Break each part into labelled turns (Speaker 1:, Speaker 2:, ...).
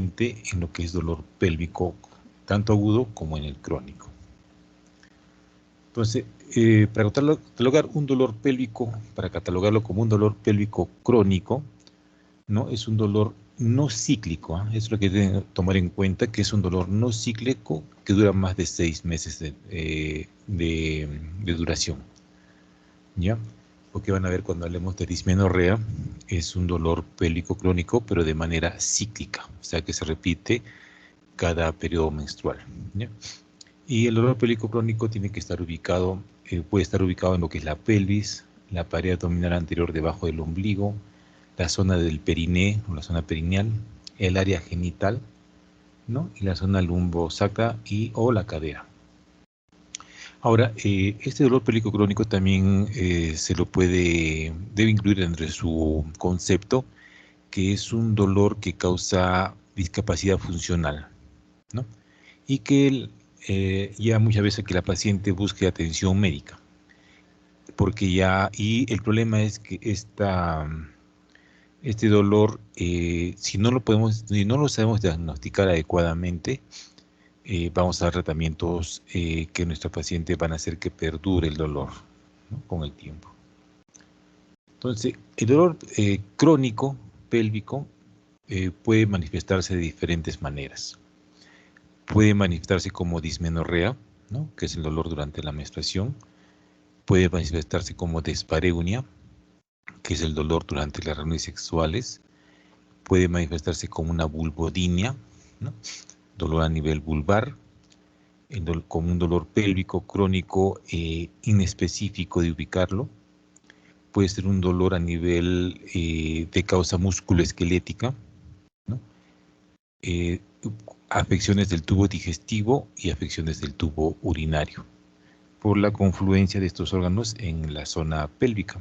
Speaker 1: prevalente en lo que es dolor pélvico, tanto agudo como en el crónico. Entonces, para catalogar un dolor pélvico, para catalogarlo como un dolor pélvico crónico, ¿no? Es un dolor no cíclico, ¿eh? Es lo que deben tomar en cuenta, que es un dolor no cíclico que dura más de 6 meses de duración, ¿ya? Porque van a ver cuando hablemos de dismenorrea, es un dolor pélvico crónico, pero de manera cíclica, o sea que se repite cada periodo menstrual, ¿ya? Y el dolor pélvico crónico tiene que estar ubicado, puede estar ubicado en lo que es la pelvis, la pared abdominal anterior debajo del ombligo, la zona del periné o la zona perineal, el área genital, ¿no? Y la zona lumbosacra o la cadera. Ahora, este dolor pélvico crónico también debe incluir dentro de su concepto, que es un dolor que causa discapacidad funcional, ¿no? Y que ya muchas veces que la paciente busque atención médica, porque y el problema es que este dolor, si no lo sabemos diagnosticar adecuadamente, vamos a dar tratamientos que nuestra paciente van a hacer que perdure el dolor, ¿no? Con el tiempo. Entonces, el dolor crónico pélvico puede manifestarse de diferentes maneras. Puede manifestarse como dismenorrea, ¿no? Que es el dolor durante la menstruación. Puede manifestarse como dispareunia, que es el dolor durante las reuniones sexuales. Puede manifestarse como una vulvodinia, ¿no? Dolor a nivel vulvar, como un dolor pélvico crónico inespecífico de ubicarlo. Puede ser un dolor a nivel de causa musculoesquelética, ¿no? Afecciones del tubo digestivo y afecciones del tubo urinario, por la confluencia de estos órganos en la zona pélvica.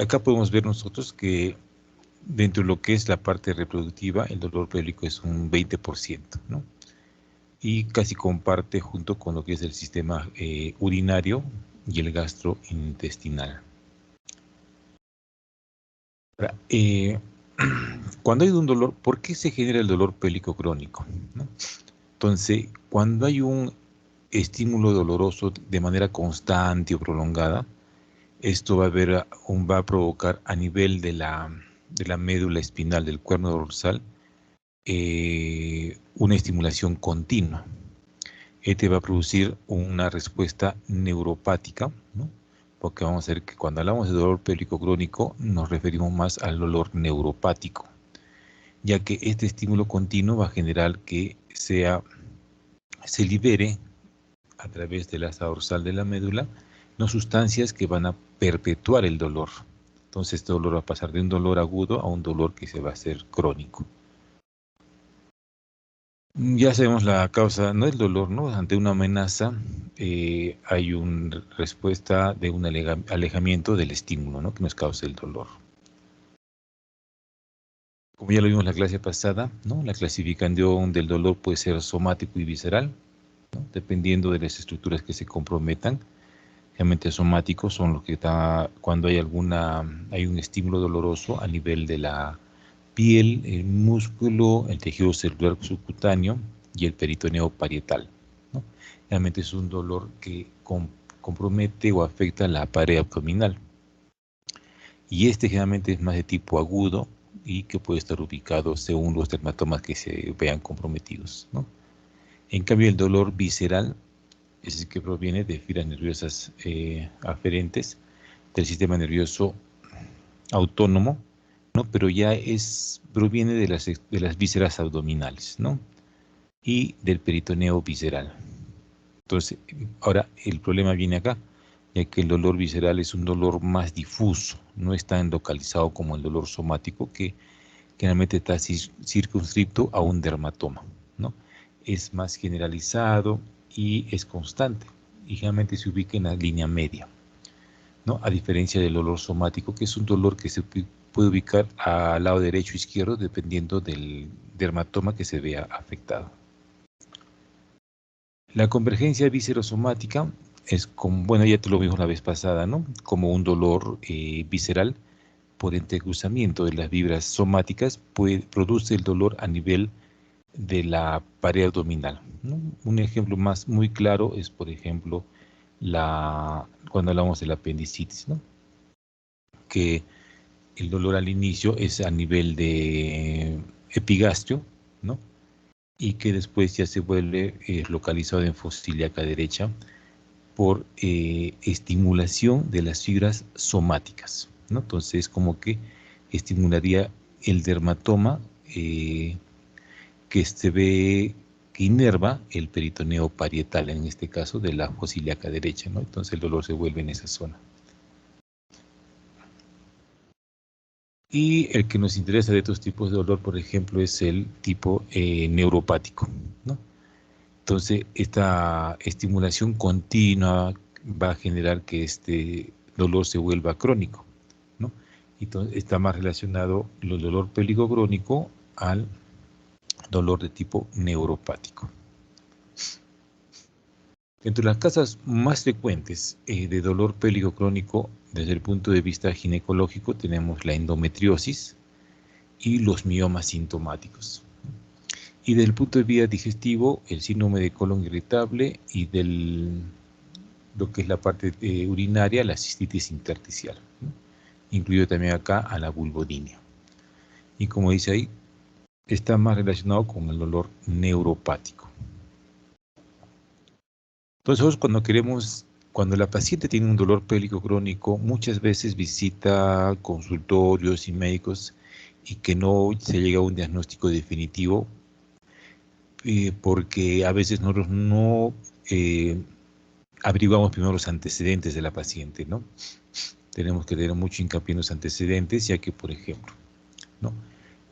Speaker 1: Acá podemos ver nosotros que dentro de lo que es la parte reproductiva, el dolor pélvico es un 20%, ¿no? Y casi comparte junto con lo que es el sistema urinario y el gastrointestinal. Ahora, cuando hay un dolor, ¿por qué se genera el dolor pélvico crónico, ¿no? Entonces, cuando hay un estímulo doloroso de manera constante o prolongada, esto va a provocar a nivel de la médula espinal del cuerno dorsal una estimulación continua. Este va a producir una respuesta neuropática, ¿no? Porque vamos a ver que cuando hablamos de dolor pélvico crónico nos referimos más al dolor neuropático, ya que este estímulo continuo va a generar que se libere a través de la asa dorsal de la médula no sustancias que van a perpetuar el dolor. Entonces este dolor va a pasar de un dolor agudo a un dolor que se va a hacer crónico. Ya sabemos la causa, no el dolor, ¿no? Ante una amenaza hay una respuesta de un alejamiento del estímulo, ¿no? Que nos causa el dolor. Como ya lo vimos en la clase pasada, ¿no? La clasificación del dolor puede ser somático y visceral, ¿no? Dependiendo de las estructuras que se comprometan. Realmente somáticos son los que está cuando hay un estímulo doloroso a nivel de la piel, el músculo, el tejido celular subcutáneo y el peritoneo parietal, ¿no? Realmente es un dolor que compromete o afecta la pared abdominal. Y este generalmente es más de tipo agudo y que puede estar ubicado según los dermatomas que se vean comprometidos, ¿no? En cambio, el dolor visceral es el que proviene de fibras nerviosas aferentes del sistema nervioso autónomo, ¿no? Pero ya proviene de las vísceras abdominales, ¿no? Y del peritoneo visceral. Entonces, ahora el problema viene acá, ya que el dolor visceral es un dolor más difuso, no es tan localizado como el dolor somático, que generalmente está circunscrito a un dermatoma, ¿no? Es más generalizado y es constante, y generalmente se ubica en la línea media, ¿no? A diferencia del dolor somático, que es un dolor que se puede ubicar al lado derecho o izquierdo, dependiendo del dermatoma que se vea afectado. La convergencia viscerosomática es como, bueno, ya te lo vimos la vez pasada, ¿no? Como un dolor visceral por entrecruzamiento de las fibras somáticas, produce el dolor a nivel de la pared abdominal, ¿no? Un ejemplo muy claro es, por ejemplo, cuando hablamos de la apendicitis, ¿no? Que el dolor al inicio es a nivel de epigastrio, ¿no? Y que después ya se vuelve localizado en fosa ilíaca derecha por estimulación de las fibras somáticas, ¿no? Entonces, como que estimularía el dermatoma que se ve, que inerva el peritoneo parietal, en este caso de la fosa ilíaca derecha, ¿no? Entonces el dolor se vuelve en esa zona. Y el que nos interesa de estos tipos de dolor, por ejemplo, es el tipo neuropático, ¿no? Entonces, esta estimulación continua va a generar que este dolor se vuelva crónico, ¿no? Entonces, está más relacionado el dolor pélvico crónico al dolor de tipo neuropático. Entre las causas más frecuentes de dolor pélvico crónico desde el punto de vista ginecológico tenemos la endometriosis y los miomas sintomáticos. Y desde el punto de vista digestivo, el síndrome de colon irritable y lo que es la parte urinaria, la cistitis intersticial, ¿no? Incluido también acá a la vulvodinia. Y como dice ahí, está más relacionado con el dolor neuropático. Entonces, cuando la paciente tiene un dolor pélvico crónico, muchas veces visita consultorios y médicos y que no se llega a un diagnóstico definitivo porque a veces nosotros no averiguamos primero los antecedentes de la paciente, ¿no? Tenemos que tener mucho hincapié en los antecedentes, ya que, por ejemplo, ¿no?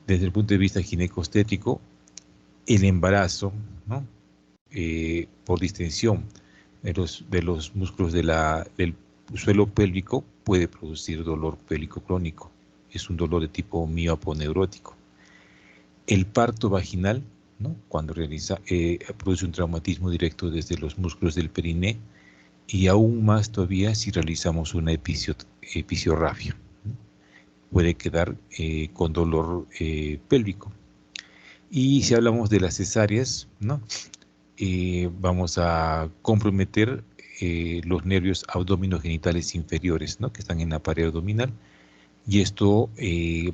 Speaker 1: Desde el punto de vista ginecostético, el embarazo, ¿no? Por distensión de los músculos del suelo pélvico puede producir dolor pélvico crónico. Es un dolor de tipo mioaponeurótico. El parto vaginal, ¿no? Cuando produce un traumatismo directo desde los músculos del periné, y aún más todavía si realizamos una episiorrafia, ¿no? Puede quedar con dolor pélvico. Y si hablamos de las cesáreas, ¿no? Vamos a comprometer los nervios abdominogenitales inferiores, ¿no? Que están en la pared abdominal, y esto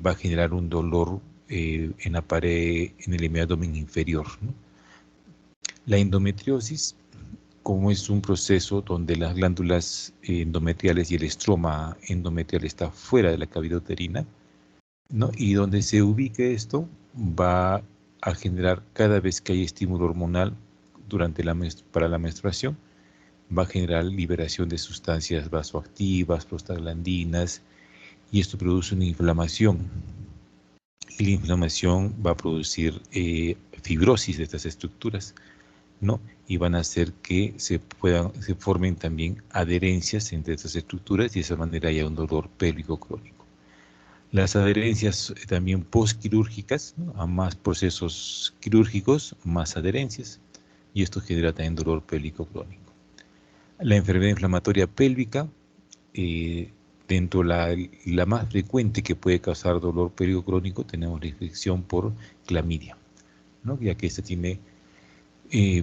Speaker 1: va a generar un dolor en la pared, en el hemiabdomen inferior, ¿no? La endometriosis, como es un proceso donde las glándulas endometriales y el estroma endometrial está fuera de la cavidad uterina, ¿no? Y donde se ubique esto va a generar, cada vez que hay estímulo hormonal para la menstruación, va a generar liberación de sustancias vasoactivas, prostaglandinas, y esto produce una inflamación. Y la inflamación va a producir fibrosis de estas estructuras, ¿no? Y van a hacer que se formen también adherencias entre estas estructuras, y de esa manera haya un dolor pélvico crónico. Las adherencias también postquirúrgicas, ¿no? A más procesos quirúrgicos, más adherencias, y esto genera también dolor pélvico crónico. La enfermedad inflamatoria pélvica, dentro de la más frecuente que puede causar dolor pélvico crónico, tenemos la infección por clamidia, ¿no? Ya que esta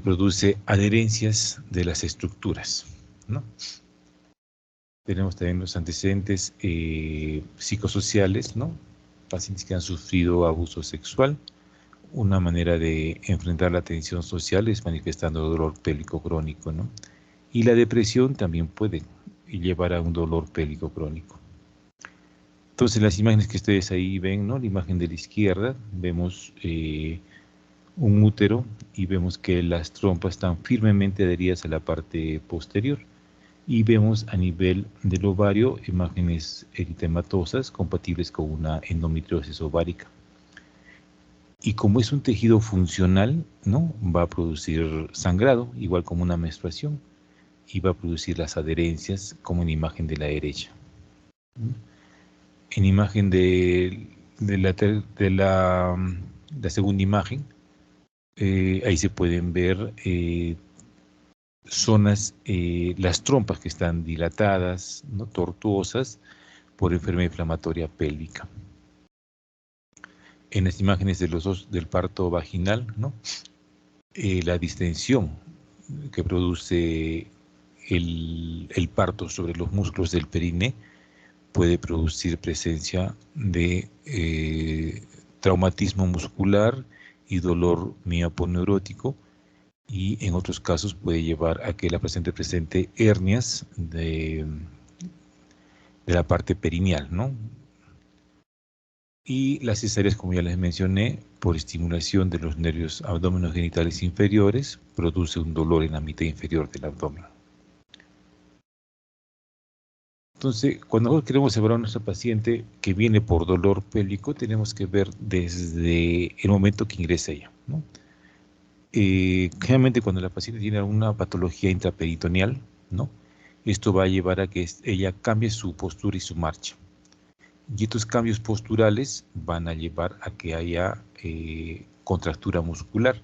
Speaker 1: produce adherencias de las estructuras, ¿no? Tenemos también los antecedentes psicosociales, ¿no? Pacientes que han sufrido abuso sexual. Una manera de enfrentar la tensión social es manifestando dolor pélvico crónico, ¿no? Y la depresión también puede llevar a un dolor pélvico crónico. Entonces, las imágenes que ustedes ahí ven, ¿no? La imagen de la izquierda, vemos un útero y vemos que las trompas están firmemente adheridas a la parte posterior. Y vemos a nivel del ovario imágenes eritematosas compatibles con una endometriosis ovárica. Y como es un tejido funcional, ¿no? Va a producir sangrado, igual como una menstruación, y va a producir las adherencias, como en imagen de la derecha. En imagen de la segunda imagen, ahí se pueden ver zonas, las trompas que están dilatadas, ¿no? Tortuosas, por enfermedad inflamatoria pélvica. En las imágenes de los dos del parto vaginal, ¿no? La distensión que produce el parto sobre los músculos del perine puede producir presencia de traumatismo muscular y dolor mioponeurótico, y en otros casos puede llevar a que la paciente presente hernias de la parte perineal, ¿no? Y las cesáreas, como ya les mencioné, por estimulación de los nervios abdominogenitales inferiores, produce un dolor en la mitad inferior del abdomen. Entonces, cuando nosotros queremos evaluar a nuestra paciente que viene por dolor pélvico, tenemos que ver desde el momento que ingresa ella, ¿no? Generalmente cuando la paciente tiene alguna patología intraperitoneal, ¿no? Esto va a llevar a que ella cambie su postura y su marcha. Y estos cambios posturales van a llevar a que haya contractura muscular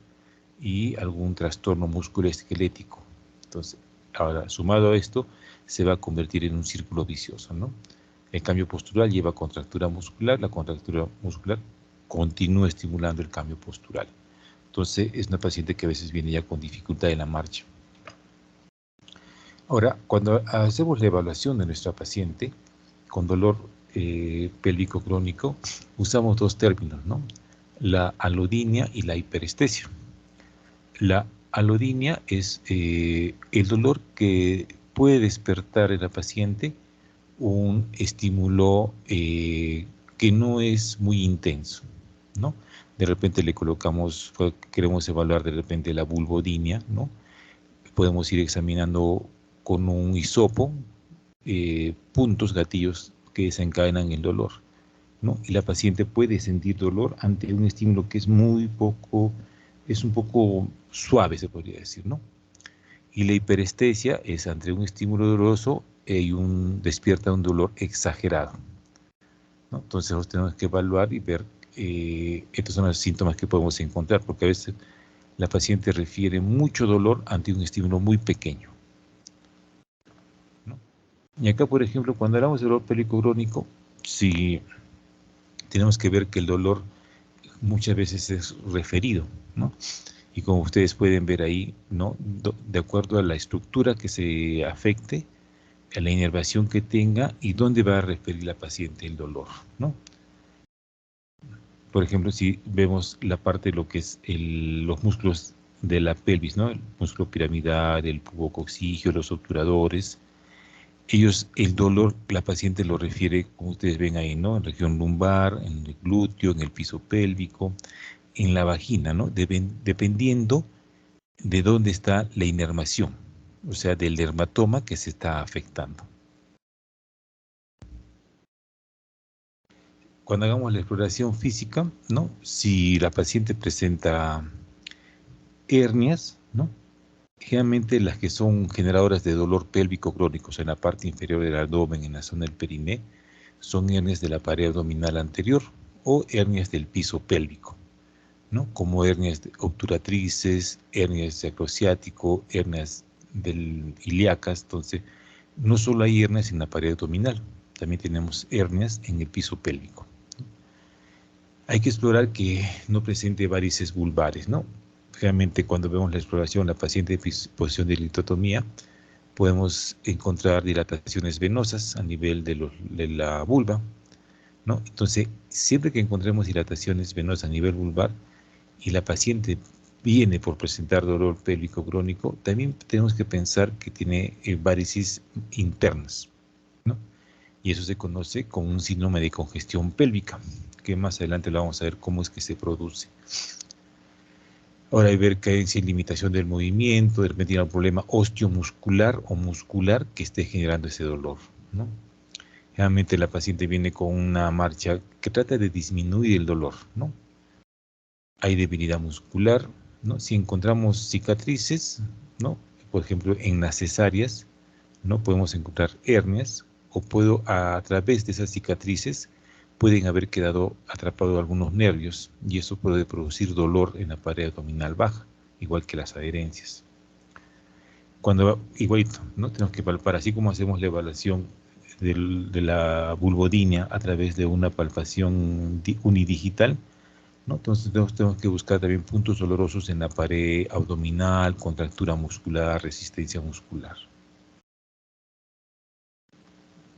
Speaker 1: y algún trastorno musculoesquelético. Entonces, ahora, sumado a esto, se va a convertir en un círculo vicioso, ¿no? El cambio postural lleva a contractura muscular, la contractura muscular continúa estimulando el cambio postural. Entonces, es una paciente que a veces viene ya con dificultad en la marcha. Ahora, cuando hacemos la evaluación de nuestra paciente con dolor pélvico crónico, usamos dos términos, ¿no? La alodinia y la hiperestesia. La alodinia es el dolor que puede despertar en la paciente un estímulo que no es muy intenso, ¿no? De repente le colocamos, queremos evaluar de repente la vulvodinia, ¿no? Podemos ir examinando con un hisopo puntos, gatillos que desencadenan el dolor, ¿no? Y la paciente puede sentir dolor ante un estímulo que es un poco suave, se podría decir, ¿no? Y la hiperestesia es ante un estímulo doloroso y despierta un dolor exagerado, ¿no? Entonces nosotros tenemos que evaluar y ver, estos son los síntomas que podemos encontrar, porque a veces la paciente refiere mucho dolor ante un estímulo muy pequeño, ¿no? Y acá, por ejemplo, cuando hablamos de dolor pélvico crónico, sí tenemos que ver que el dolor muchas veces es referido, ¿no? Y como ustedes pueden ver ahí, ¿no? De acuerdo a la estructura que se afecte, a la inervación que tenga y dónde va a referir la paciente el dolor, ¿no? Por ejemplo, si vemos la parte de lo que es los músculos de la pelvis, ¿no? El músculo piramidal, el pubococcigio, los obturadores, ellos, el dolor, la paciente lo refiere, como ustedes ven ahí, ¿no? En región lumbar, en el glúteo, en el piso pélvico, en la vagina, ¿no? Dependiendo de dónde está la inervación, o sea, del dermatoma que se está afectando. Cuando hagamos la exploración física, ¿no? Si la paciente presenta hernias, ¿no? Generalmente las que son generadoras de dolor pélvico crónico, o sea, en la parte inferior del abdomen, en la zona del periné, son hernias de la pared abdominal anterior o hernias del piso pélvico, ¿no? Como hernias obturatrices, hernias de acrociático, hernias ilíacas. Entonces, no solo hay hernias en la pared abdominal, también tenemos hernias en el piso pélvico. Hay que explorar que no presente varices vulvares, ¿no? Realmente cuando vemos la exploración, la paciente en posición de litotomía, podemos encontrar dilataciones venosas a nivel de la vulva, ¿no? Entonces, siempre que encontremos dilataciones venosas a nivel vulvar y la paciente viene por presentar dolor pélvico crónico, también tenemos que pensar que tiene varices internas, ¿no? Y eso se conoce como un síndrome de congestión pélvica, que más adelante lo vamos a ver cómo es que se produce. Ahora hay ver carencia y limitación del movimiento, de repente tiene un problema osteomuscular o muscular que esté generando ese dolor, ¿no? Generalmente la paciente viene con una marcha que trata de disminuir el dolor, ¿no? Hay debilidad muscular, ¿no? Si encontramos cicatrices, ¿no? Por ejemplo, en las cesáreas, ¿no? Podemos encontrar hernias o a través de esas cicatrices pueden haber quedado atrapados algunos nervios y eso puede producir dolor en la pared abdominal baja, igual que las adherencias. Igualito, ¿no? Tenemos que palpar, así como hacemos la evaluación de la vulvodynia a través de una palpación unidigital, ¿no? Entonces tenemos que buscar también puntos dolorosos en la pared abdominal, contractura muscular, resistencia muscular.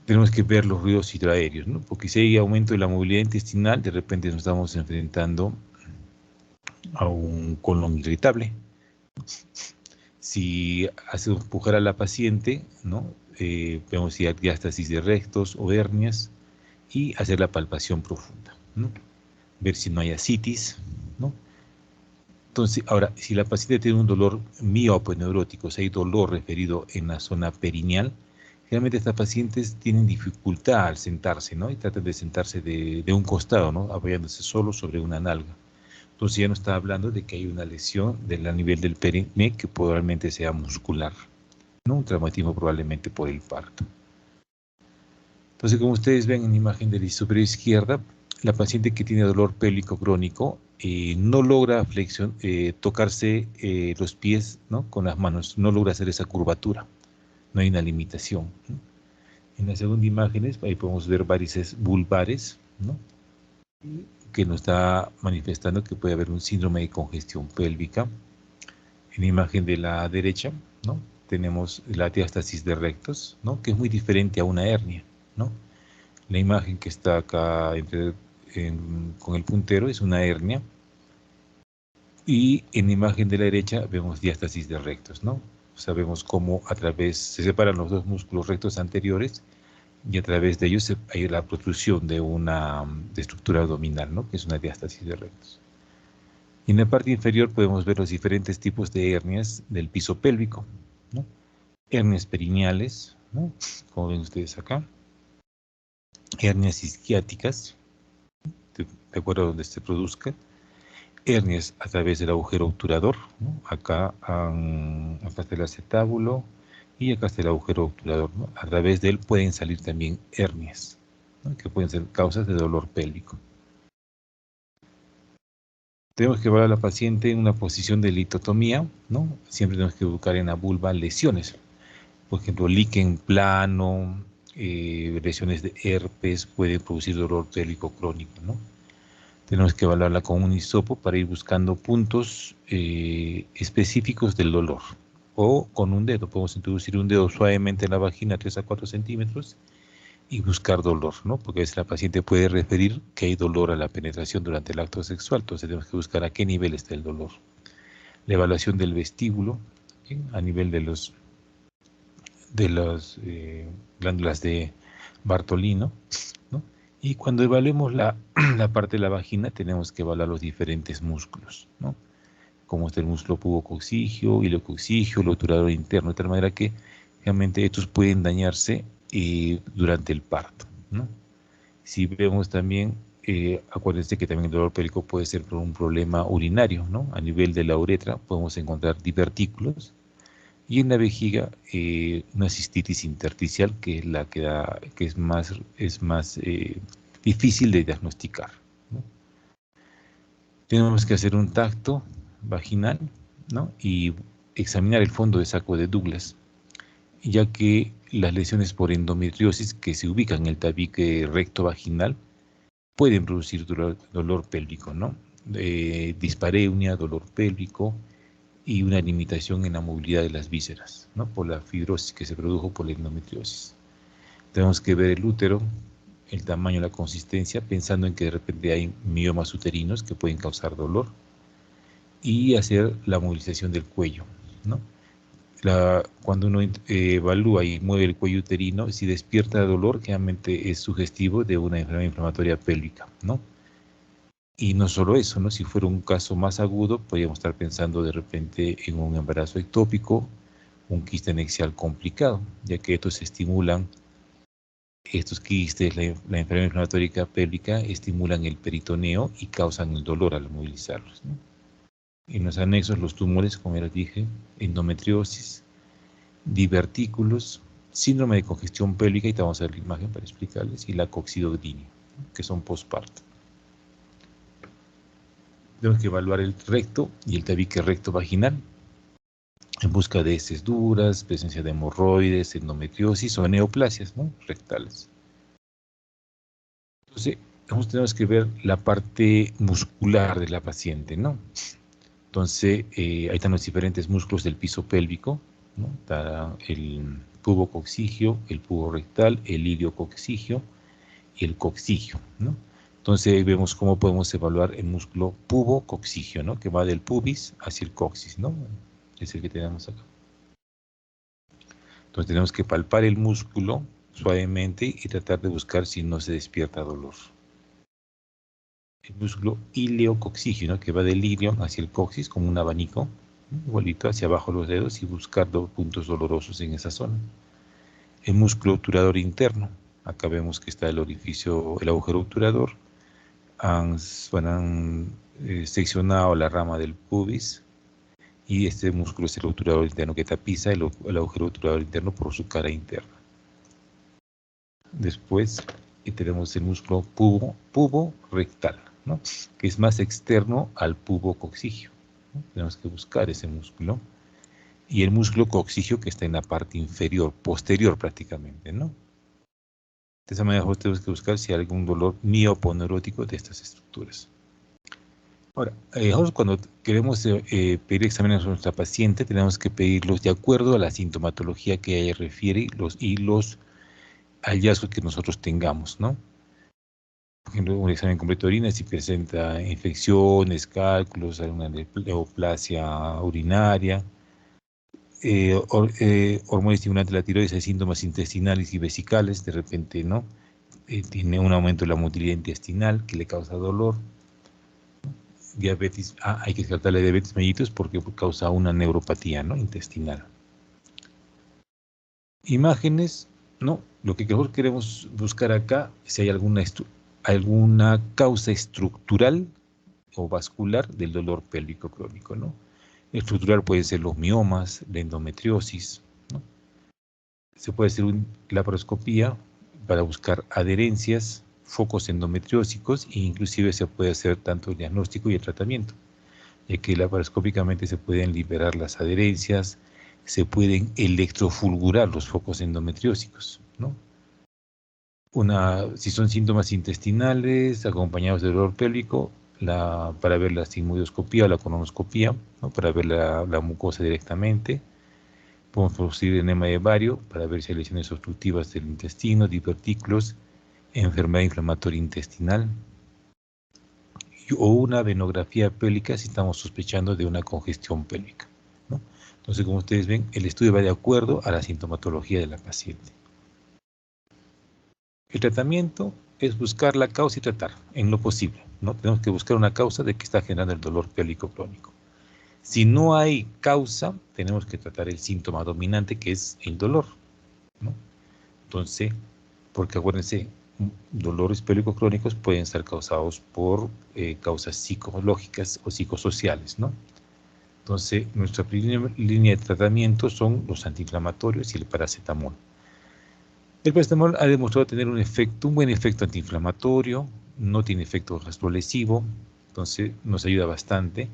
Speaker 1: Tenemos que ver los ruidos intraaéreos, ¿no? Porque si hay aumento de la movilidad intestinal, de repente nos estamos enfrentando a un colon irritable. Si hace empujar a la paciente, ¿no? Vemos si hay diástasis de rectos o hernias y hacer la palpación profunda, ¿no? Ver si no hay ascitis, ¿no? Entonces, ahora, si la paciente tiene un dolor mioponeurótico, si hay dolor referido en la zona perineal, generalmente estas pacientes tienen dificultad al sentarse, ¿no? Y tratan de sentarse de un costado, ¿no? Apoyándose solo sobre una nalga. Entonces ya nos está hablando de que hay una lesión a nivel del perine que probablemente sea muscular, ¿no? Un traumatismo probablemente por el parto. Entonces, como ustedes ven en la imagen de la superior izquierda, la paciente que tiene dolor pélvico crónico no logra tocarse los pies, ¿no? Con las manos, no logra hacer esa curvatura, no hay una limitación, ¿no? En la segunda imagen, ahí podemos ver varices vulvares, ¿no? Que nos está manifestando que puede haber un síndrome de congestión pélvica. En la imagen de la derecha, ¿no? Tenemos la diástasis de rectos, ¿no? Que es muy diferente a una hernia, ¿no? La imagen que está acá con el puntero es una hernia. Y en la imagen de la derecha vemos diástasis de rectos, ¿no? Sabemos cómo se separan los dos músculos rectos anteriores y a través de ellos hay la protrusión de una estructura abdominal, ¿no? Que es una diástasis de rectos. Y en la parte inferior podemos ver los diferentes tipos de hernias del piso pélvico, ¿no? Hernias perineales, ¿no? Como ven ustedes acá. Hernias isquiáticas, de acuerdo a donde se produzcan. Hernias a través del agujero obturador, ¿no? Acá está el acetábulo y acá está el agujero obturador, ¿no? A través de él pueden salir también hernias, ¿no? Que pueden ser causas de dolor pélvico. Tenemos que evaluar a la paciente en una posición de litotomía, ¿no? Siempre tenemos que buscar en la vulva lesiones. Por ejemplo, líquen plano, lesiones de herpes pueden producir dolor pélvico crónico, ¿no? Tenemos que evaluarla con un hisopo para ir buscando puntos específicos del dolor. O con un dedo, podemos introducir un dedo suavemente en la vagina, 3 a 4 centímetros, y buscar dolor, ¿no? Porque a veces la paciente puede referir que hay dolor a la penetración durante el acto sexual, entonces tenemos que buscar a qué nivel está el dolor. La evaluación del vestíbulo, ¿sí? A nivel de las glándulas de Bartolino, ¿no? Y cuando evaluemos la parte de la vagina, tenemos que evaluar los diferentes músculos, ¿no? Como está el músculo pubococcigio, ileococcigio, el obturador interno, de tal manera que realmente estos pueden dañarse durante el parto, ¿no? Si vemos también, acuérdense que también el dolor pélvico puede ser por un problema urinario, ¿no? A nivel de la uretra podemos encontrar divertículos y en la vejiga una cistitis intersticial que es la que es más difícil de diagnosticar, ¿no? Tenemos que hacer un tacto vaginal, ¿no? Y examinar el fondo de saco de Douglas, ya que las lesiones por endometriosis que se ubican en el tabique recto vaginal pueden producir dolor pélvico, ¿no? Dispareunia, dolor pélvico y una limitación en la movilidad de las vísceras, ¿no? Por la fibrosis que se produjo por la endometriosis. Tenemos que ver el útero, el tamaño, la consistencia, pensando en que de repente hay miomas uterinos que pueden causar dolor y hacer la movilización del cuello, ¿no? Cuando uno evalúa y mueve el cuello uterino, si despierta dolor, generalmente es sugestivo de una enfermedad inflamatoria pélvica, ¿no? Y no solo eso, ¿no? Si fuera un caso más agudo, podríamos estar pensando de repente en un embarazo ectópico, un quiste anexial complicado, ya que estos quistes, la enfermedad inflamatoria pélvica, estimulan el peritoneo y causan el dolor al movilizarlos, ¿no? En los anexos, los tumores, como ya les dije, endometriosis, divertículos, síndrome de congestión pélvica, y te vamos a ver la imagen para explicarles, y la coccidogdinia, ¿no? Que son postparto. Tenemos que evaluar el recto y el tabique recto vaginal. en busca de heces duras, presencia de hemorroides, endometriosis o neoplasias, ¿no?, rectales. Entonces, tenemos que ver la parte muscular de la paciente, ¿no? Entonces, ahí están los diferentes músculos del piso pélvico, ¿no? Está el pubococcigio, el pubo rectal, el iliococcigio y el coccigio, ¿no? Entonces, vemos cómo podemos evaluar el músculo pubococcigio, ¿no?, que va del pubis hacia el coxis, ¿no? Es el que tenemos acá. Entonces, tenemos que palpar el músculo suavemente y tratar de buscar si no se despierta dolor. El músculo iliococcigio, ¿no?, que va del ilio hacia el coxis como un abanico, ¿no?, igualito hacia abajo los dedos y buscando puntos dolorosos en esa zona. El músculo obturador interno, acá vemos que está el orificio, el agujero obturador, han seccionado la rama del pubis y este músculo es el obturador interno que tapiza el agujero obturador interno por su cara interna. Después tenemos el músculo pubo rectal, ¿no?, que es más externo al pubococcigio, ¿no? Tenemos que buscar ese músculo. Y el músculo coccigio que está en la parte inferior, posterior prácticamente, ¿no? De esa manera tenemos que buscar si hay algún dolor mioponeurótico de estas estructuras. Ahora, nosotros cuando queremos pedir exámenes a nuestra paciente, tenemos que pedirlos de acuerdo a la sintomatología que ella refiere y los hallazgos que nosotros tengamos, ¿no? Por ejemplo, un examen completo de orina si presenta infecciones, cálculos, alguna neoplasia urinaria, hormona estimulante de la tiroides, hay síntomas intestinales y vesicales, de repente, ¿no? Tiene un aumento de la motilidad intestinal que le causa dolor. Diabetes, hay que descartarle diabetes mellitus porque causa una neuropatía, ¿no?, intestinal. Imágenes, ¿no? Lo que mejor queremos buscar acá es si hay alguna causa estructural o vascular del dolor pélvico crónico, ¿no? Estructural puede ser los miomas, la endometriosis, ¿no? Se puede hacer una laparoscopía para buscar adherencias, focos endometriósicos e inclusive se puede hacer tanto el diagnóstico y el tratamiento, ya que laparoscópicamente se pueden liberar las adherencias, se pueden electrofulgurar los focos endometriósicos, ¿no? Si son síntomas intestinales acompañados de dolor pélvico, para ver la sigmoidoscopía o la colonoscopía, ¿no?, para ver la mucosa directamente. Podemos producir enema de bario para ver si hay lesiones obstructivas del intestino, divertículos, enfermedad inflamatoria intestinal, o una venografía pélvica si estamos sospechando de una congestión pélvica, ¿no? Entonces, como ustedes ven, el estudio va de acuerdo a la sintomatología de la paciente. El tratamiento es buscar la causa y tratar en lo posible, ¿no? Tenemos que buscar una causa de que está generando el dolor pélvico crónico. Si no hay causa, tenemos que tratar el síntoma dominante, que es el dolor, ¿no? Entonces, porque acuérdense, dolores pélvicos crónicos pueden estar causados por causas psicológicas o psicosociales, ¿no? Entonces, nuestra primera línea de tratamiento son los antiinflamatorios y el paracetamol. El paracetamol ha demostrado tener un buen efecto antiinflamatorio, no tiene efecto gastrolesivo, entonces nos ayuda bastante.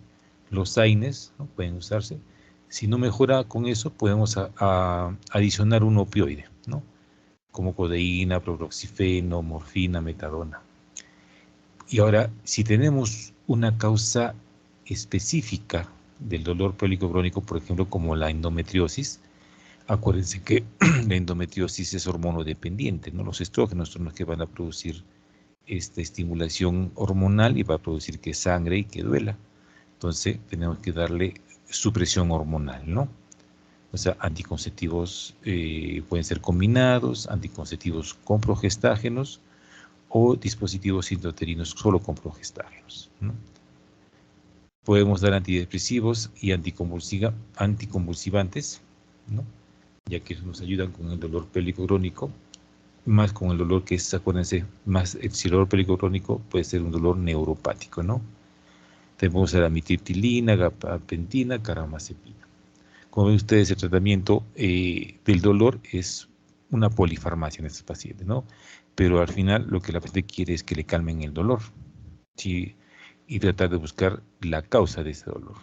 Speaker 1: Los AINES, ¿no?, pueden usarse. Si no mejora con eso, podemos adicionar un opioide, ¿no?, como codeína, proproxifeno, morfina, metadona. Y ahora, si tenemos una causa específica del dolor pélvico crónico, por ejemplo, como la endometriosis, acuérdense que la endometriosis es hormonodependiente, ¿no? Los estrógenos son los que van a producir esta estimulación hormonal y va a producir que sangre y que duela. Entonces, tenemos que darle supresión hormonal, ¿no? O sea, anticonceptivos pueden ser combinados, anticonceptivos con progestágenos o dispositivos intrauterinos solo con progestágenos, ¿no? Podemos dar antidepresivos y anticonvulsivantes, ¿no?, ya que nos ayudan con el dolor pélvico crónico, más con el dolor que es, acuérdense, si el dolor pélvico crónico puede ser un dolor neuropático, ¿no? Tenemos la amitriptilina, gabapentina, carbamazepina. Como ven ustedes, el tratamiento del dolor es una polifarmacia en estos pacientes, ¿no? Pero al final lo que la paciente quiere es que le calmen el dolor, ¿sí?, y tratar de buscar la causa de ese dolor.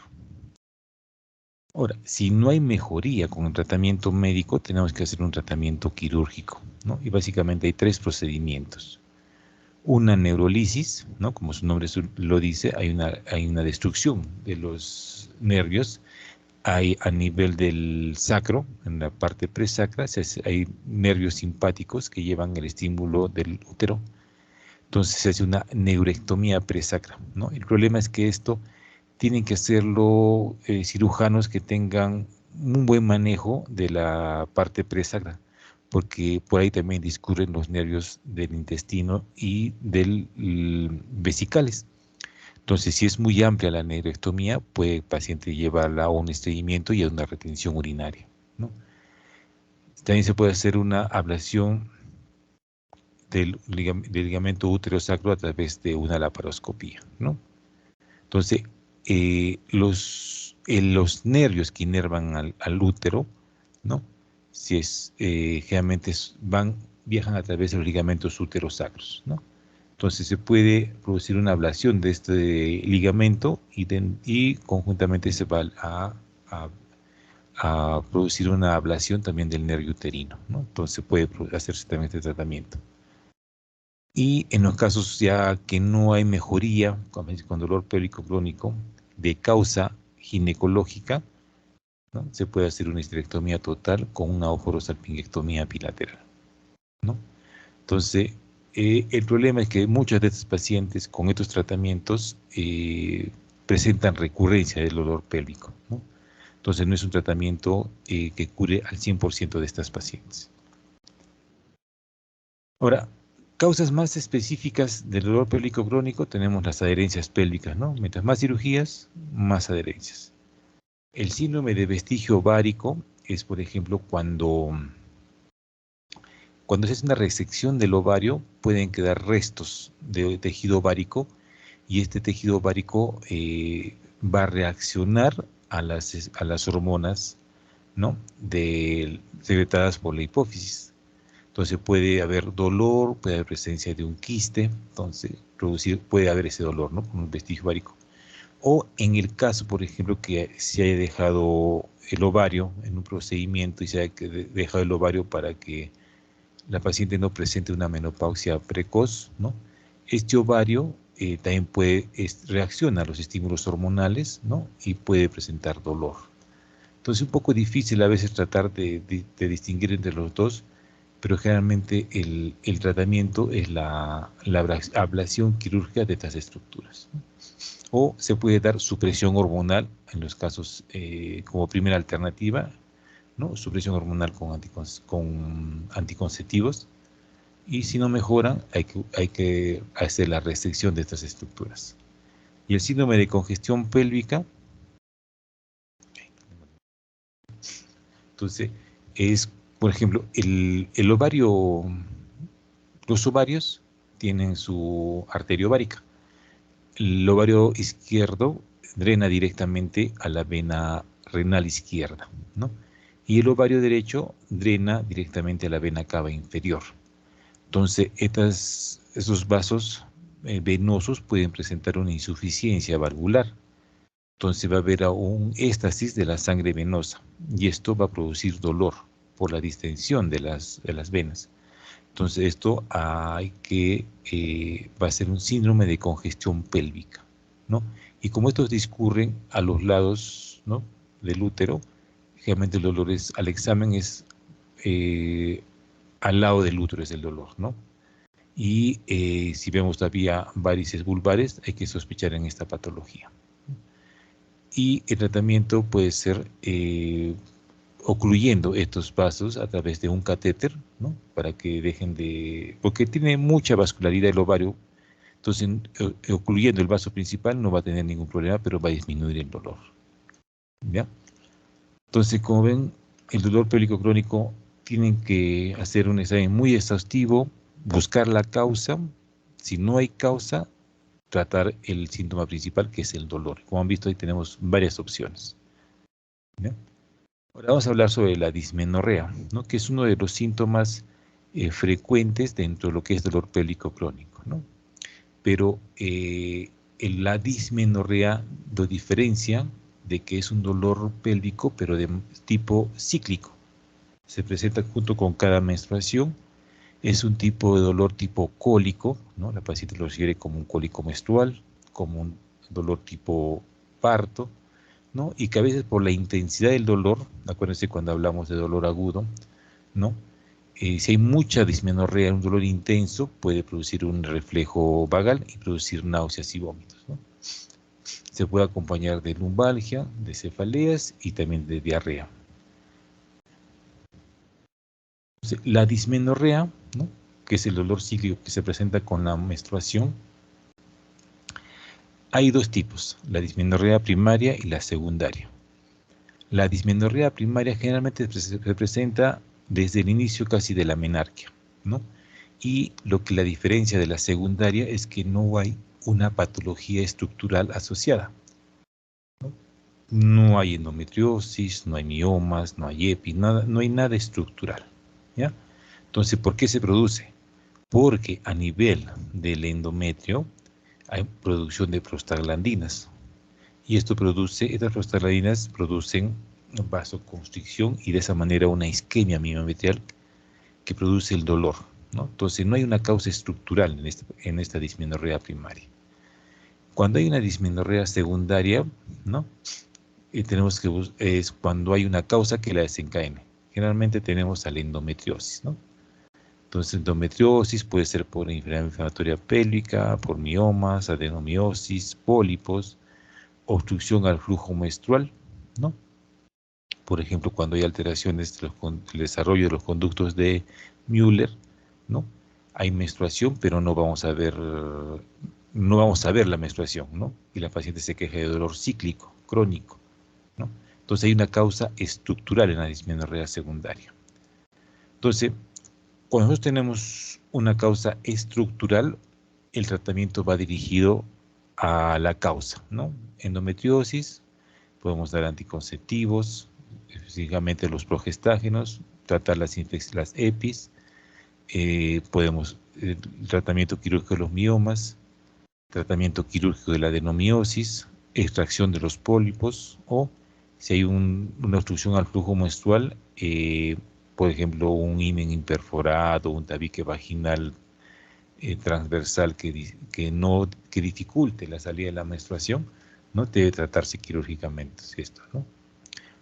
Speaker 1: Ahora, si no hay mejoría con el tratamiento médico, tenemos que hacer un tratamiento quirúrgico, ¿no? Y básicamente hay 3 procedimientos. Una neurolisis, ¿no? Como su nombre lo dice, hay una destrucción de los nervios. Hay a nivel del sacro, en la parte presacra, hay nervios simpáticos que llevan el estímulo del útero. Entonces se hace una neurectomía presacra, ¿no? El problema es que esto tienen que hacerlo cirujanos que tengan un buen manejo de la parte presacra, porque por ahí también discurren los nervios del intestino y del vesicales. Entonces, si es muy amplia la neurectomía, puede el paciente llevarla a un estreñimiento y a una retención urinaria, ¿no? También se puede hacer una ablación del ligamento útero-sacro a través de una laparoscopía, ¿no? Entonces, los nervios que inervan al útero, ¿no? Generalmente viajan a través de los ligamentos úterosacros, ¿no? Entonces se puede producir una ablación de este ligamento y conjuntamente se va a- a producir una ablación también del nervio uterino, ¿no? Entonces se puede hacerse también este tratamiento. Y en los casos ya que no hay mejoría con dolor pélvico crónico de causa ginecológica, ¿no? Se puede hacer una histerectomía total con una ojorosalpingectomía bilateral, ¿no? Entonces, el problema es que muchos de estos pacientes con estos tratamientos presentan recurrencia del dolor pélvico, ¿no? Entonces, no es un tratamiento que cure al 100% de estas pacientes. Ahora, causas más específicas del dolor pélvico crónico tenemos las adherencias pélvicas, ¿no? Mientras más cirugías, más adherencias. El síndrome de vestigio ovárico es, por ejemplo, cuando se hace una resección del ovario, pueden quedar restos de tejido ovárico y este tejido ovárico va a reaccionar a las hormonas, ¿no? Secretadas por la hipófisis. Entonces puede haber dolor, puede haber presencia de un quiste, entonces puede haber ese dolor, ¿no? Con un vestigio ovárico. O en el caso, por ejemplo, que se haya dejado el ovario en un procedimiento y se haya dejado el ovario para que la paciente no presente una menopausia precoz, ¿no? Este ovario también reacciona a los estímulos hormonales, ¿no? Y puede presentar dolor. Entonces es un poco difícil a veces tratar de distinguir entre los dos, pero generalmente el tratamiento es la ablación quirúrgica de estas estructuras, ¿no? O se puede dar supresión hormonal en los casos como primera alternativa, ¿no? Supresión hormonal con anticonceptivos. Y si no mejoran, hay que hacer la restricción de estas estructuras. Y el síndrome de congestión pélvica, entonces, es, por ejemplo, el ovario, los ovarios tienen su arteria ovárica. El ovario izquierdo drena directamente a la vena renal izquierda, ¿no? Y el ovario derecho drena directamente a la vena cava inferior. Entonces, esos vasos venosos pueden presentar una insuficiencia valvular. Entonces va a haber un éstasis de la sangre venosa y esto va a producir dolor por la distensión de las venas. Entonces esto va a ser un síndrome de congestión pélvica, ¿no? Y como estos discurren a los lados, ¿no? del útero, generalmente el dolor al examen es eh, al lado del útero es el dolor, ¿no? Y si vemos todavía varices vulvares, hay que sospechar en esta patología. Y el tratamiento puede ser ocluyendo estos vasos a través de un catéter, ¿no? Para que dejen porque tiene mucha vascularidad el ovario, entonces ocluyendo el vaso principal no va a tener ningún problema, pero va a disminuir el dolor, ¿ya? Entonces, como ven, el dolor pélvico crónico tienen que hacer un examen muy exhaustivo, buscar la causa. Si no hay causa, tratar el síntoma principal, que es el dolor. Como han visto, ahí tenemos varias opciones, ¿ya? Ahora vamos a hablar sobre la dismenorrea, ¿no? Que es uno de los síntomas frecuentes dentro de lo que es dolor pélvico crónico, ¿no? Pero la dismenorrea lo diferencia de que es un dolor pélvico, pero de tipo cíclico. Se presenta junto con cada menstruación. Es un tipo de dolor tipo cólico, ¿no? La paciente lo refiere como un cólico menstrual, como un dolor tipo parto, ¿no? Y que a veces por la intensidad del dolor, acuérdense cuando hablamos de dolor agudo, ¿no? Si hay mucha dismenorrea, un dolor intenso, puede producir un reflejo vagal y producir náuseas y vómitos, ¿no? Se puede acompañar de lumbalgia, de cefaleas y también de diarrea. La dismenorrea, ¿no? Que es el dolor cíclico que se presenta con la menstruación, hay dos tipos, la dismenorrea primaria y la secundaria. La dismenorrea primaria generalmente se presenta desde el inicio casi de la menarquia, ¿no? Y lo que la diferencia de la secundaria es que no hay una patología estructural asociada. No hay endometriosis, no hay miomas, no hay EPI, nada, no hay nada estructural, ¿ya? Entonces, ¿por qué se produce? Porque a nivel del endometrio hay producción de prostaglandinas. Y estas prostaglandinas producen vasoconstricción y de esa manera una isquemia miometrial que produce el dolor, ¿no? Entonces no hay una causa estructural en esta dismenorrea primaria. Cuando hay una dismenorrea secundaria, ¿no? Tenemos que es cuando hay una causa que la desencadene. Generalmente tenemos a la endometriosis, ¿no? Entonces, endometriosis puede ser por enfermedad inflamatoria pélvica, por miomas, adenomiosis, pólipos, obstrucción al flujo menstrual, ¿no? Por ejemplo, cuando hay alteraciones del desarrollo de los conductos de Müller, ¿no? Hay menstruación, pero no vamos a ver la menstruación, ¿no? Y la paciente se queja de dolor cíclico, crónico, ¿no? Entonces hay una causa estructural en la dismenorrea secundaria. Entonces, cuando nosotros tenemos una causa estructural, el tratamiento va dirigido a la causa, ¿no? Endometriosis, podemos dar anticonceptivos, específicamente los progestágenos, tratar las EPIs, el tratamiento quirúrgico de los miomas, tratamiento quirúrgico de la adenomiosis, extracción de los pólipos o si hay una obstrucción al flujo menstrual, por ejemplo, un himen imperforado, un tabique vaginal transversal que dificulte la salida de la menstruación, ¿no? Debe tratarse quirúrgicamente, ¿no?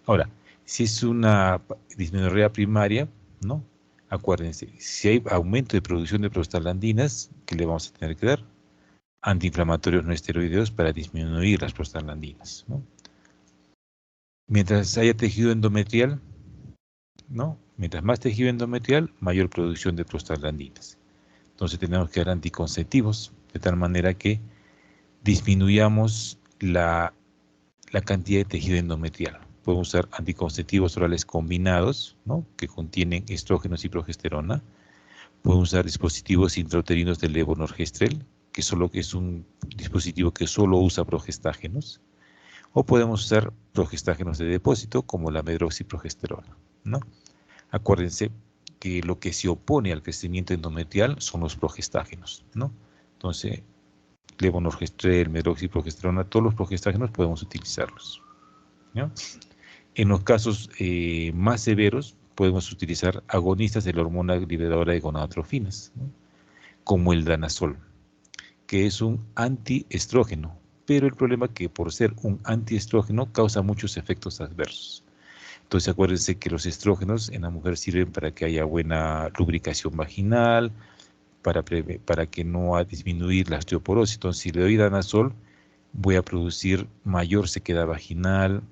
Speaker 1: Ahora, si es una dismenorrea primaria, ¿no? Acuérdense, si hay aumento de producción de prostaglandinas, ¿qué le vamos a tener que dar? Antiinflamatorios no esteroideos para disminuir las prostaglandinas, ¿no? Mientras haya tejido endometrial, ¿no? Mientras más tejido endometrial, mayor producción de prostaglandinas. Entonces tenemos que dar anticonceptivos, de tal manera que disminuyamos la cantidad de tejido endometrial. Podemos usar anticonceptivos orales combinados, ¿no? Que contienen estrógenos y progesterona. Podemos usar dispositivos intrauterinos de levonorgestrel, que es un dispositivo que solo usa progestágenos. O podemos usar progestágenos de depósito, como la medroxiprogesterona, ¿no? Acuérdense que lo que se opone al crecimiento endometrial son los progestágenos, ¿no? Entonces, levonorgestrel, medroxiprogesterona, todos los progestágenos podemos utilizarlos, ¿no? En los casos más severos, podemos utilizar agonistas de la hormona liberadora de gonadotrofinas, ¿no? Como el danazol, que es un antiestrógeno, pero el problema es que por ser un antiestrógeno causa muchos efectos adversos. Entonces acuérdense que los estrógenos en la mujer sirven para que haya buena lubricación vaginal, para que no disminuir la osteoporosis. Entonces si le doy danazol, voy a producir mayor sequedad vaginal,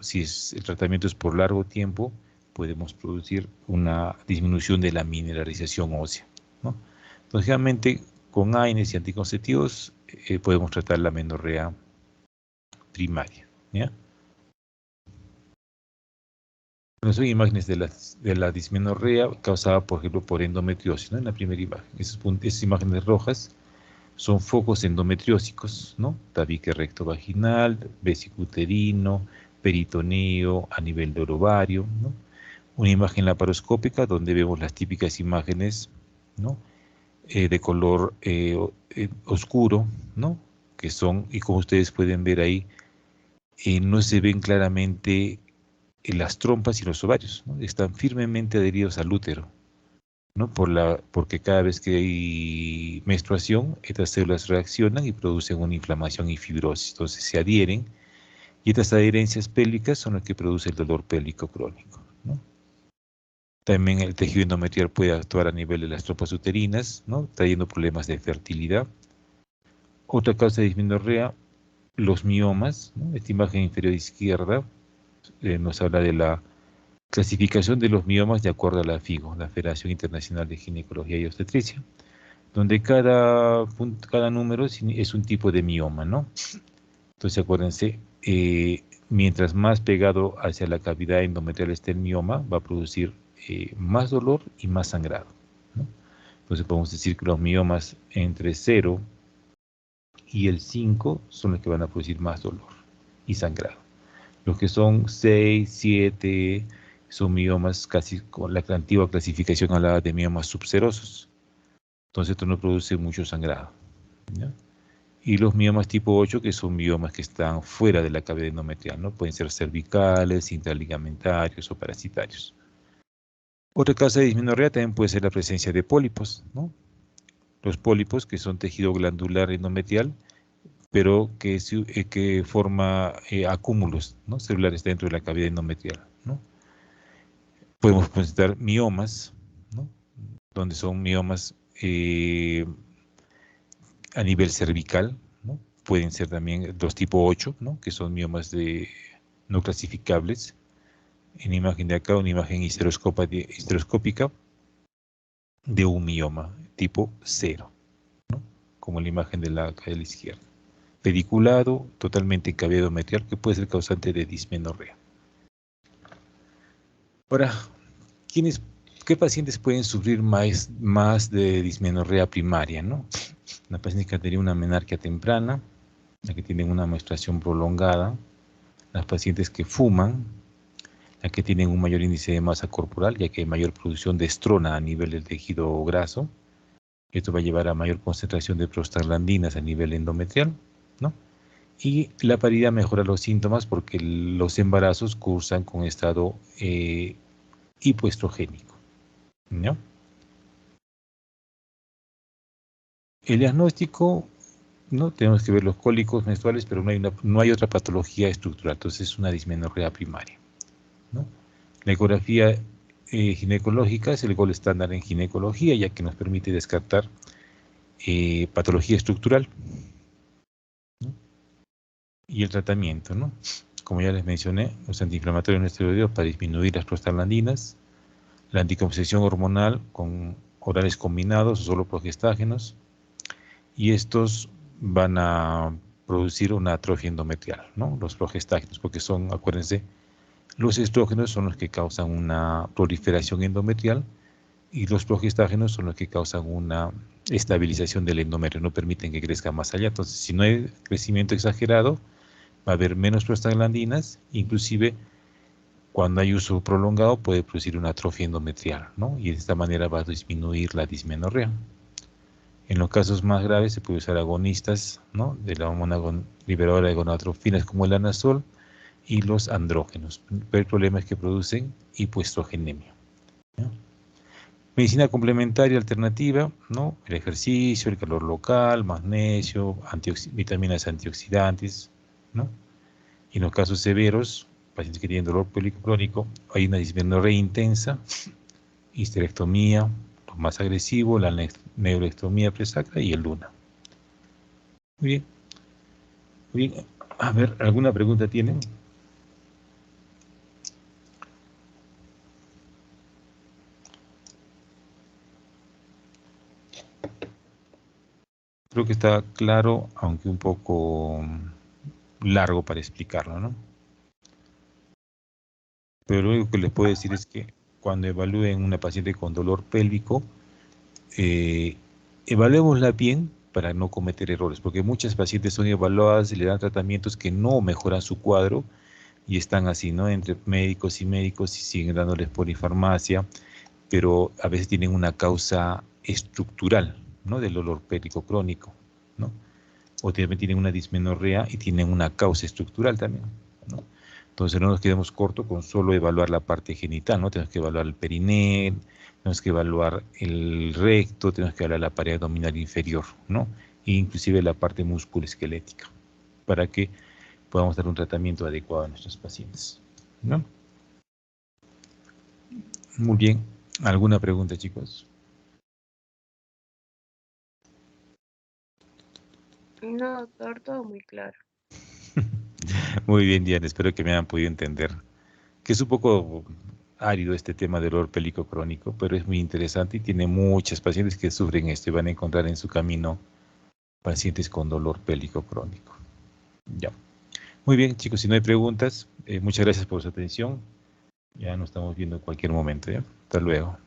Speaker 1: si el tratamiento es por largo tiempo, podemos producir una disminución de la mineralización ósea, ¿no? Entonces generalmente con AINES y anticonceptivos podemos tratar la menorrea primaria, ¿ya? Bueno, son imágenes de la dismenorrea causada, por ejemplo, por endometriosis, ¿no? En la primera imagen. Esas imágenes rojas son focos endometriósicos, ¿no? Tabique recto vaginal, vesicuterino, peritoneo, a nivel del ovario, ¿no? Una imagen laparoscópica donde vemos las típicas imágenes, ¿no? De color oscuro, ¿no? Que son, y como ustedes pueden ver ahí, no se ven claramente las trompas y los ovarios, ¿no? Están firmemente adheridos al útero, ¿no? Porque cada vez que hay menstruación, estas células reaccionan y producen una inflamación y fibrosis. Entonces se adhieren, y estas adherencias pélvicas son las que producen el dolor pélvico crónico, ¿no? También el tejido endometrial puede actuar a nivel de las trompas uterinas, ¿no? Trayendo problemas de fertilidad. Otra causa de dismenorrea, los miomas, ¿no? Esta imagen inferior izquierda nos habla de la clasificación de los miomas de acuerdo a la FIGO, la Federación Internacional de Ginecología y Obstetricia, donde cada número es un tipo de mioma, ¿no? Entonces acuérdense, mientras más pegado hacia la cavidad endometrial esté el mioma, va a producir más dolor y más sangrado, ¿no? Entonces podemos decir que los miomas entre 0 y el 5 son los que van a producir más dolor y sangrado. Los que son 6, 7, son miomas casi con la antigua clasificación hablaba de miomas subserosos. Entonces esto no produce mucho sangrado, ¿ya? Y los miomas tipo 8, que son miomas que están fuera de la cavidad endometrial, ¿no? Pueden ser cervicales, intraligamentarios o parasitarios. Otra causa de dismenorrea también puede ser la presencia de pólipos, ¿no? Los pólipos, que son tejido glandular endometrial, pero que forma acúmulos, ¿no? Celulares dentro de la cavidad endometrial, ¿no? Podemos presentar miomas, ¿no? Donde son miomas a nivel cervical, ¿no? Pueden ser también los tipo 8, ¿no? Que son miomas no clasificables. En imagen de acá, una imagen histeroscópica de un mioma tipo 0, ¿no? Como la imagen de la izquierda. Pediculado, totalmente en cavidad endometrial, que puede ser causante de dismenorrea. Ahora, ¿qué pacientes pueden sufrir más de dismenorrea primaria, ¿no? La paciente que ha tenido una menarquia temprana, la que tienen una menstruación prolongada, las pacientes que fuman, las que tienen un mayor índice de masa corporal, ya que hay mayor producción de estrona a nivel del tejido graso. Esto va a llevar a mayor concentración de prostaglandinas a nivel endometrial, ¿no? Y la paridad mejora los síntomas porque los embarazos cursan con estado hipoestrogénico, ¿no? El diagnóstico, ¿no? Tenemos que ver los cólicos menstruales, pero no hay otra patología estructural, entonces es una dismenorrea primaria, ¿no? La ecografía ginecológica es el gol estándar en ginecología, ya que nos permite descartar patología estructural, ¿no? Y el tratamiento, ¿no? Como ya les mencioné, los antiinflamatorios no esteroideos para disminuir las prostaglandinas, la anticoncepción hormonal con orales combinados o solo progestágenos, y estos van a producir una atrofia endometrial, ¿no? Los progestágenos, porque son, acuérdense, los estrógenos son los que causan una proliferación endometrial y los progestágenos son los que causan una estabilización del endometrio, no permiten que crezca más allá. Entonces, si no hay crecimiento exagerado, va a haber menos prostaglandinas, inclusive cuando hay uso prolongado puede producir una atrofia endometrial, ¿no? Y de esta manera va a disminuir la dismenorrea. En los casos más graves se puede usar agonistas, ¿no? De la hormona liberadora de gonadotrofinas como el anazol y los andrógenos. Pero el problema es que producen hipoestrogenemia, ¿no? Medicina complementaria alternativa, ¿no? El ejercicio, el calor local, magnesio, vitaminas antioxidantes, ¿no? Y en los casos severos, pacientes que tienen dolor pélvico crónico, hay una dismenorrea intensa, histerectomía, lo más agresivo, la neuroectomía presacra y el LUNA. Muy bien. Muy bien. A ver, ¿alguna pregunta tienen? Creo que está claro, aunque un poco largo para explicarlo, ¿no? Pero lo único que les puedo decir es que cuando evalúen una paciente con dolor pélvico, evaluémosla bien para no cometer errores, porque muchas pacientes son evaluadas y le dan tratamientos que no mejoran su cuadro y están así, ¿no? Entre médicos y siguen dándoles polifarmacia, pero a veces tienen una causa estructural, ¿no? Del dolor pélvico crónico, ¿no? O también tienen una dismenorrea y tienen una causa estructural también. Entonces no nos quedemos cortos con solo evaluar la parte genital, ¿no? Tenemos que evaluar el periné, tenemos que evaluar el recto, tenemos que evaluar la pared abdominal inferior, ¿no? E inclusive la parte musculoesquelética, para que podamos dar un tratamiento adecuado a nuestros pacientes, ¿no? Muy bien. ¿Alguna pregunta, chicos?
Speaker 2: No, doctor, todo muy claro.
Speaker 1: Muy bien, Diana. Espero que me hayan podido entender. Que es un poco árido este tema del dolor pélvico crónico, pero es muy interesante y tiene muchos pacientes que sufren esto y van a encontrar en su camino pacientes con dolor pélvico crónico. Ya. Muy bien, chicos, si no hay preguntas, muchas gracias por su atención. Ya nos estamos viendo en cualquier momento. ¿Ya? Hasta luego.